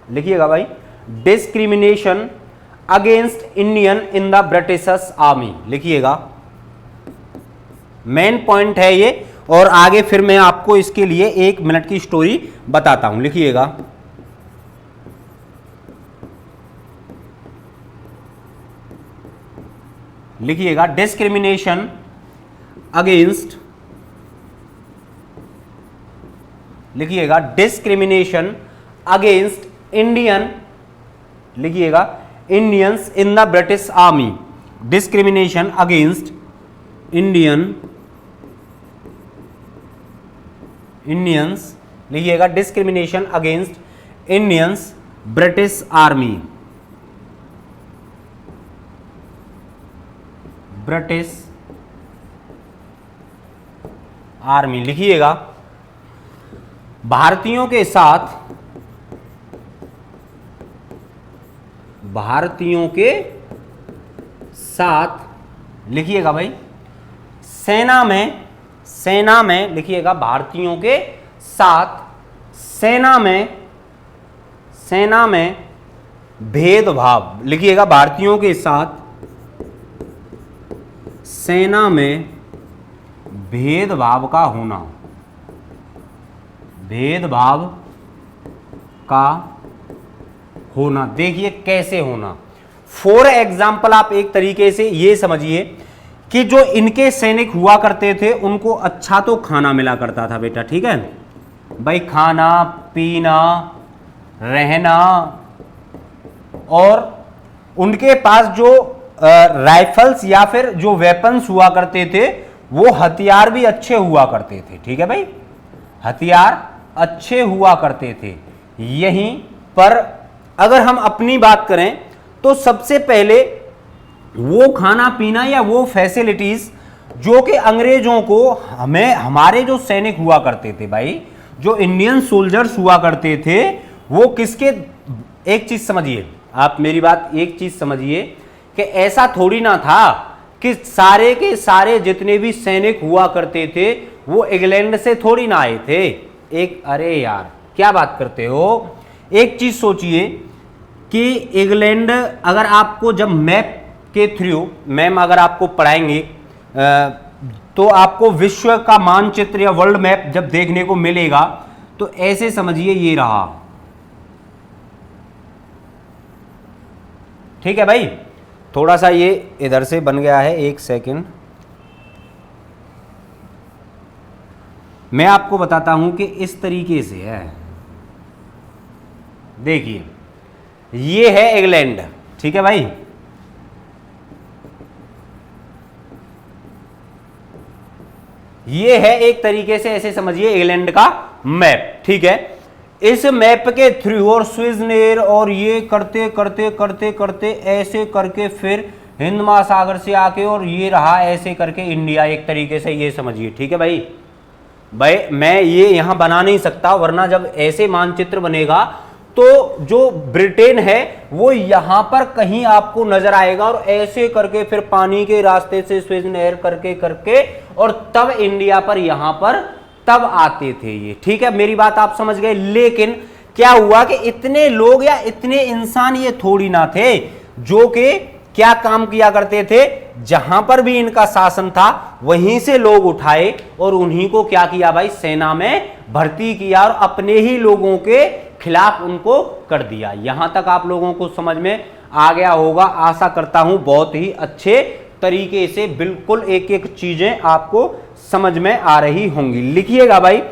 लिखिएगा भाई, discrimination against Indian in the British army, लिखिएगा, मेन पॉइंट है ये। और आगे फिर मैं आपको इसके लिए 1 मिनट की स्टोरी बताता हूं। लिखिएगा डिस्क्रिमिनेशन अगेंस्ट, इंडियन, लिखिएगा Indians in the British army, discrimination against Indians, लिखिएगा discrimination against Indians British army, लिखिएगा भारतीयों के साथ, लिखिएगा भाई सेना में, लिखिएगा भारतीयों के साथ सेना में भेदभाव, लिखिएगा भारतीयों के साथ सेना में भेदभाव का होना, देखिए कैसे होना। फॉर एग्जाम्पल आप एक तरीके से ये समझिए कि जो इनके सैनिक हुआ करते थे उनको अच्छा तो खाना मिला करता था बेटा, ठीक है भाई, खाना पीना रहना, और उनके पास जो राइफल्स या फिर जो वेपन्स हुआ करते थे वो हथियार भी अच्छे हुआ करते थे, ठीक है भाई, हथियार अच्छे हुआ करते थे। यहीं पर अगर हम अपनी बात करें तो सबसे पहले वो खाना पीना या वो फैसिलिटीज जो कि अंग्रेजों को हमारे जो सैनिक हुआ करते थे भाई, जो इंडियन सोल्जर्स हुआ करते थे, वो किसके, एक चीज समझिए आप मेरी बात, एक चीज समझिए कि ऐसा थोड़ी ना था कि सारे के सारे जितने भी सैनिक हुआ करते थे वो इंग्लैंड से थोड़ी ना आए थे। अरे यार क्या बात करते हो, एक चीज सोचिए कि इंग्लैंड, अगर आपको जब मैप के थ्रू मैम अगर आपको पढ़ाएंगे तो आपको विश्व का मानचित्र या वर्ल्ड मैप जब देखने को मिलेगा तो ऐसे समझिए ये रहा, ठीक है भाई। थोड़ा सा ये इधर से बन गया है, 1 सेकंड, मैं आपको बताता हूं कि इस तरीके से है, देखिए ये है इंग्लैंड, ठीक है भाई, ये है एक तरीके से ऐसे समझिए इंग्लैंड का मैप, ठीक है। इस मैप के थ्रू और स्विज़नेर और ये करते करते करते करते ऐसे करके फिर हिंद महासागर से आके और ये रहा ऐसे करके इंडिया, एक तरीके से ये समझिए, ठीक है भाई। मैं ये यहां बना नहीं सकता, वरना जब ऐसे मानचित्र बनेगा तो जो ब्रिटेन है वो यहां पर कहीं आपको नजर आएगा और ऐसे करके फिर पानी के रास्ते से स्विज़नेर करके करके और तब इंडिया पर यहां पर तब आते थे ये, ठीक है, मेरी बात आप समझ गए। लेकिन क्या हुआ कि इतने लोग या इतने इंसान ये थोड़ी ना थे जो कि क्या काम किया करते थे, जहां पर भी इनका शासन था वहीं से लोग उठाए और उन्हीं को क्या किया भाई, सेना में भर्ती किया और अपने ही लोगों के खिलाफ उनको कर दिया। यहां तक आप लोगों को समझ में आ गया होगा, आशा करता हूं बहुत ही अच्छे तरीके से, बिल्कुल एक एक चीजें आपको समझ में आ रही होंगी। लिखिएगा भाई,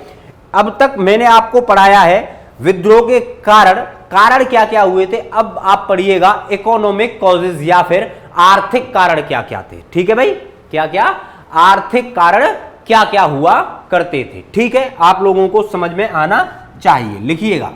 अब तक मैंने आपको पढ़ाया है विद्रोह के कारण कारण क्या क्या हुए थे, अब आप पढ़िएगा इकोनॉमिक कॉजेज या फिर आर्थिक कारण क्या क्या थे। ठीक है भाई, क्या क्या आर्थिक कारण क्या क्या हुआ करते थे। ठीक है, आप लोगों को समझ में आना चाहिए। लिखिएगा,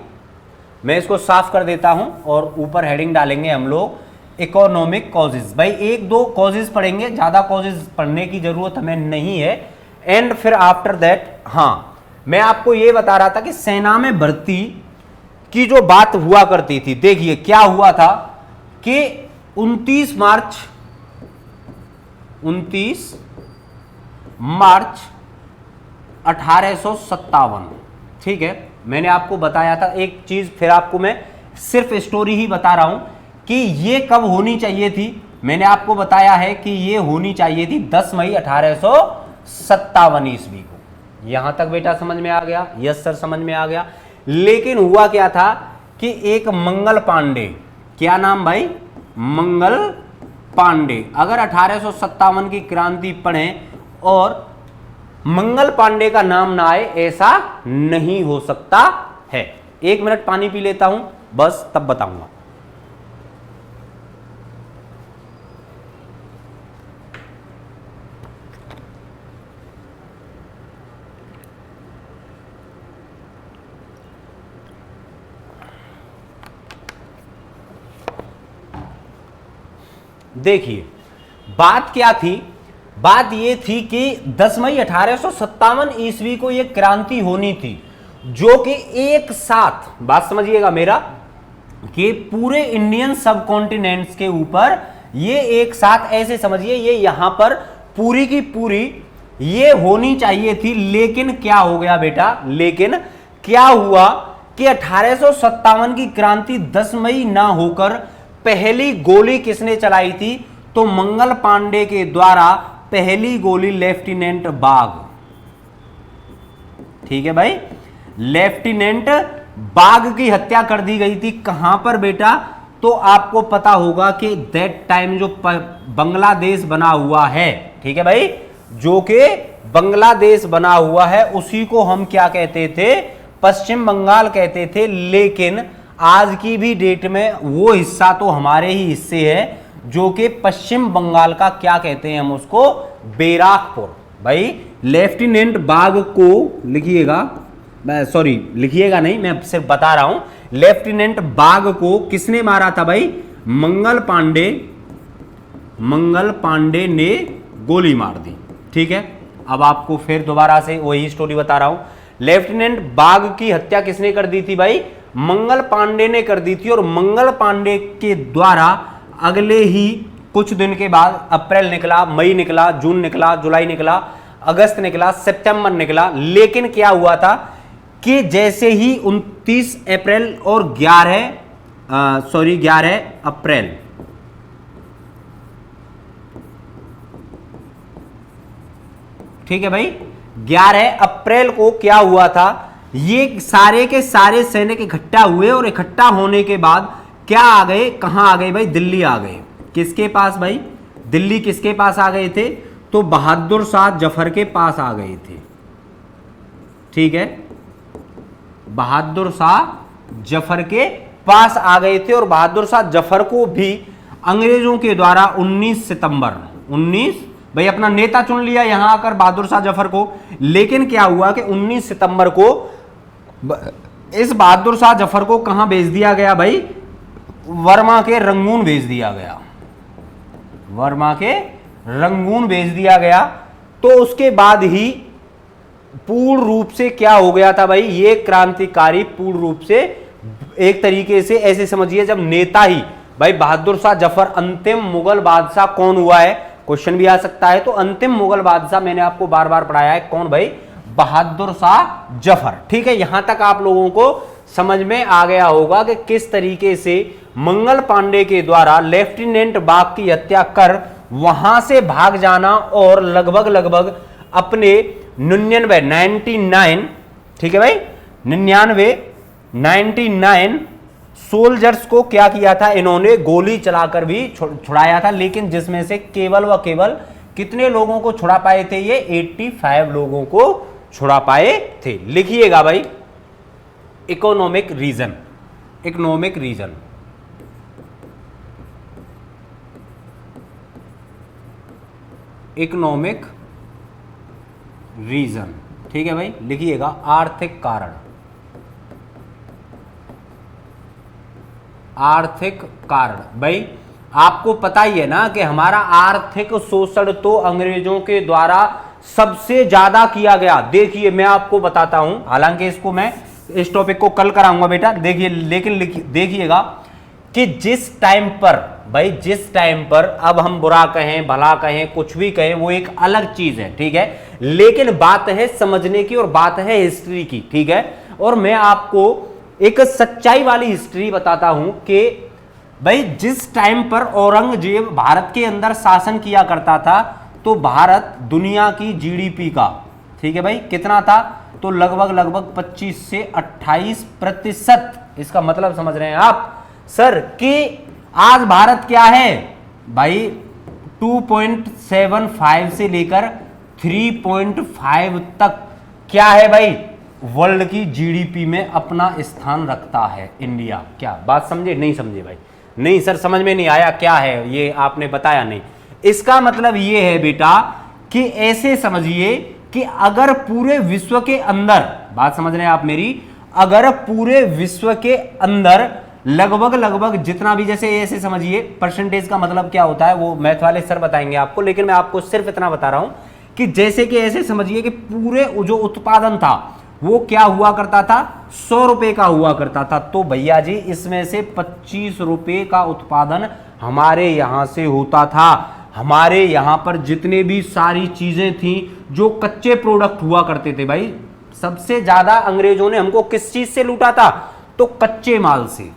मैं इसको साफ कर देता हूं और ऊपर हेडिंग डालेंगे हम लोग इकोनॉमिक कॉजेज। भाई एक दो कॉजेज पढ़ेंगे, ज्यादा कॉजेज पढ़ने की जरूरत हमें नहीं है। एंड फिर आफ्टर दैट, हाँ मैं आपको यह बता रहा था कि सेना में भर्ती की जो बात हुआ करती थी, देखिए क्या हुआ था कि 29 मार्च 1857, ठीक है, मैंने आपको बताया था एक चीज, फिर आपको मैं सिर्फ स्टोरी ही बता रहा हूं कि ये कब होनी चाहिए थी। मैंने आपको बताया है कि ये होनी चाहिए थी 10 मई 1857 ईस्वी को। यहां तक बेटा समझ में आ गया? यस सर समझ में आ गया। लेकिन हुआ क्या था कि एक मंगल पांडे, क्या नाम भाई? मंगल पांडे। अगर 1857 की क्रांति पढ़ें और मंगल पांडे का नाम ना आए, ऐसा नहीं हो सकता है। 1 मिनट पानी पी लेता हूं बस, तब बताऊंगा। देखिए बात क्या थी, बात यह थी कि 10 मई 1857 ईस्वी को यह क्रांति होनी थी, जो कि एक साथ, बात समझिएगा मेरा, कि पूरे इंडियन सब कॉन्टिनेंट्स के ऊपर ये एक साथ, ऐसे समझिए ये यहां पर पूरी की पूरी ये होनी चाहिए थी। लेकिन क्या हो गया बेटा, लेकिन क्या हुआ कि 1857 की क्रांति 10 मई ना होकर पहली गोली किसने चलाई थी? तो मंगल पांडे के द्वारा पहली गोली लेफ्टिनेंट बाग, ठीक है भाई, लेफ्टिनेंट बाग की हत्या कर दी गई थी। कहां पर बेटा? तो आपको पता होगा कि दैट टाइम जो बांग्लादेश बना हुआ है, ठीक है भाई, जो कि बांग्लादेश बना हुआ है, उसी को हम क्या कहते थे? पश्चिम बंगाल कहते थे। लेकिन आज की भी डेट में वो हिस्सा तो हमारे ही हिस्से है, जो कि पश्चिम बंगाल का क्या कहते हैं हम उसको? बैराकपुर। भाई लेफ्टिनेंट बाग को लिखिएगा, सॉरी लिखिएगा नहीं, मैं सिर्फ बता रहा हूं। लेफ्टिनेंट बाग को किसने मारा था भाई? मंगल पांडे ने गोली मार दी। ठीक है, अब आपको फिर दोबारा से वही स्टोरी बता रहा हूं। लेफ्टिनेंट बाग की हत्या किसने कर दी थी भाई? मंगल पांडे ने कर दी थी। और मंगल पांडे के द्वारा अगले ही कुछ दिन के बाद अप्रैल निकला, मई निकला, जून निकला, जुलाई निकला, अगस्त निकला, सितंबर निकला। लेकिन क्या हुआ था कि जैसे ही 29 अप्रैल और 11 अप्रैल, ठीक है भाई, 11 अप्रैल को क्या हुआ था? ये सारे के सारे सैनिक इकट्ठा हुए और इकट्ठा होने के बाद क्या आ गए? कहां आ गए भाई? दिल्ली आ गए। किसके पास भाई? दिल्ली किसके पास आ गए थे? तो बहादुर शाह जफर के पास आ गए थे। ठीक है, बहादुर शाह जफर के पास आ गए थे। और बहादुर शाह जफर को भी अंग्रेजों के द्वारा 19 सितंबर, भाई अपना नेता चुन लिया यहां आकर बहादुर शाह जफर को। लेकिन क्या हुआ कि 19 सितंबर को इस बहादुर शाह जफर को कहां भेज दिया गया भाई? वर्मा के रंगून भेज दिया गया। वर्मा के रंगून भेज दिया गया। तो उसके बाद ही पूर्ण रूप से क्या हो गया था भाई? ये क्रांतिकारी पूर्ण रूप से एक तरीके से ऐसे समझिए, जब नेता ही भाई बहादुर शाह जफर, अंतिम मुगल बादशाह कौन हुआ है? क्वेश्चन भी आ सकता है। तो अंतिम मुगल बादशाह मैंने आपको बार बार पढ़ाया है, कौन भाई? बहादुर शाह जफर। ठीक है, यहां तक आप लोगों को समझ में आ गया होगा कि किस तरीके से मंगल पांडे के द्वारा लेफ्टिनेंट बाग की हत्या कर वहां से भाग जाना और लगभग अपने 99, ठीक है भाई, 99 सोल्जर्स को क्या किया था? इन्होंने गोली चलाकर भी छुड़ाया था। लेकिन जिसमें से केवल व केवल कितने लोगों को छुड़ा पाए थे? ये 85 लोगों को छुड़ा पाए थे। लिखिएगा भाई, economic reason, economic reason, economic reason, ठीक है भाई, लिखिएगा आर्थिक कारण, आर्थिक कारण। भाई आपको पता ही है ना कि हमारा आर्थिक शोषण तो अंग्रेजों के द्वारा सबसे ज्यादा किया गया। देखिए मैं आपको बताता हूं, हालांकि इसको मैं इस टॉपिक को कल कराऊंगा बेटा, देखिए, लेकिन देखिएगा कि जिस टाइम पर भाई, जिस टाइम पर, अब हम बुरा कहें भला कहें कुछ भी कहें वो एक अलग चीज है, ठीक है, लेकिन बात है समझने की और बात है हिस्ट्री की, ठीक है। और मैं आपको एक सच्चाई वाली हिस्ट्री बताता हूं कि भाई जिस टाइम पर औरंगजेब भारत के अंदर शासन किया करता था तो भारत दुनिया की जीडीपी का, ठीक है भाई, कितना था, तो लगभग 25 से 28%। इसका मतलब समझ रहे हैं आप सर कि आज भारत क्या है भाई, 2.75 से लेकर 3.5 तक क्या है भाई, वर्ल्ड की जीडीपी में अपना स्थान रखता है इंडिया। क्या बात समझे, नहीं समझे भाई? नहीं सर समझ में नहीं आया, क्या है ये आपने बताया नहीं। इसका मतलब ये है बेटा कि ऐसे समझिए कि अगर पूरे विश्व के अंदर, बात समझ रहे हैं आप मेरी, अगर पूरे विश्व के अंदर लगभग जितना भी, जैसे ऐसे समझिए, परसेंटेज का मतलब क्या होता है वो मैथ वाले सर बताएंगे आपको, लेकिन मैं आपको सिर्फ इतना बता रहा हूं कि जैसे कि ऐसे समझिए कि पूरे जो उत्पादन था वो क्या हुआ करता था, 100 रुपए का हुआ करता था, तो भैया जी इसमें से 25 रुपए का उत्पादन हमारे यहां से होता था। हमारे यहां पर जितने भी सारी चीजें थी जो कच्चे प्रोडक्ट हुआ करते थे भाई, सबसे ज्यादा अंग्रेजों ने हमको किस चीज से लूटा था, तो कच्चे माल से,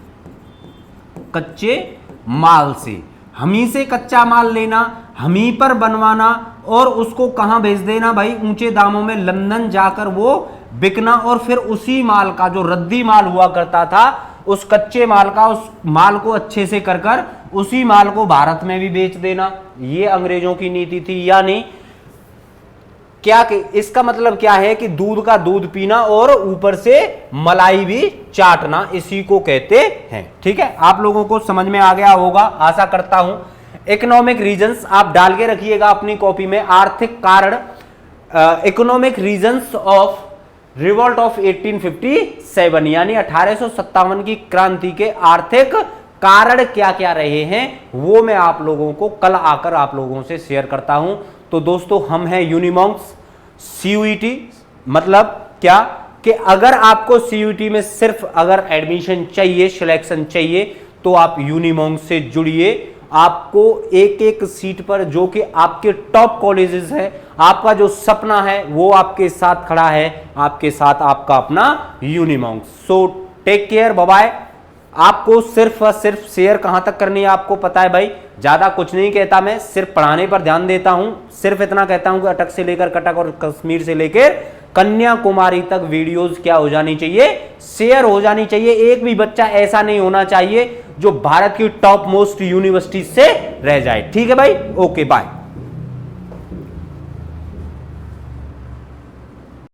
कच्चे माल से। हम ही से कच्चा माल लेना, हम ही पर बनवाना और उसको कहां भेज देना भाई, ऊंचे दामों में लंदन जाकर वो बिकना, और फिर उसी माल का जो रद्दी माल हुआ करता था, उस कच्चे माल का, उस माल को अच्छे से कर कर उसी माल को भारत में भी बेच देना। ये अंग्रेजों की नीति थी या नहीं? क्या इसका मतलब क्या है कि दूध का दूध पीना और ऊपर से मलाई भी चाटना, इसी को कहते हैं, ठीक है। आप लोगों को समझ में आ गया होगा, आशा करता हूं। इकोनॉमिक रीजंस आप डाल के रखिएगा अपनी कॉपी में, आर्थिक कारण, economic reasons of revolt of 1857, यानी 1857 की क्रांति के आर्थिक कारण क्या क्या रहे हैं वो मैं आप लोगों को कल आकर आप लोगों से शेयर करता हूं। तो दोस्तों हम हैं यूनिमॉन्क्स सीयूईटी, मतलब क्या कि अगर आपको सीयूईटी में सिर्फ अगर एडमिशन चाहिए, सिलेक्शन चाहिए, तो आप यूनिमॉन्क्स से जुड़िए। आपको एक एक सीट पर, जो कि आपके टॉप कॉलेजेस हैं, आपका जो सपना है वो आपके साथ खड़ा है, आपके साथ आपका अपना Unimonks. So take care, bye bye. आपको सिर्फ और सिर्फ शेयर कहां तक करनी है आपको पता है भाई, ज्यादा कुछ नहीं कहता मैं, सिर्फ पढ़ाने पर ध्यान देता हूं। सिर्फ इतना कहता हूं कि अटक से लेकर कटक और कश्मीर से लेकर कन्याकुमारी तक वीडियोस क्या हो जानी चाहिए, शेयर हो जानी चाहिए। एक भी बच्चा ऐसा नहीं होना चाहिए जो भारत की टॉप मोस्ट यूनिवर्सिटी से रह जाए, ठीक है भाई। Okay bye.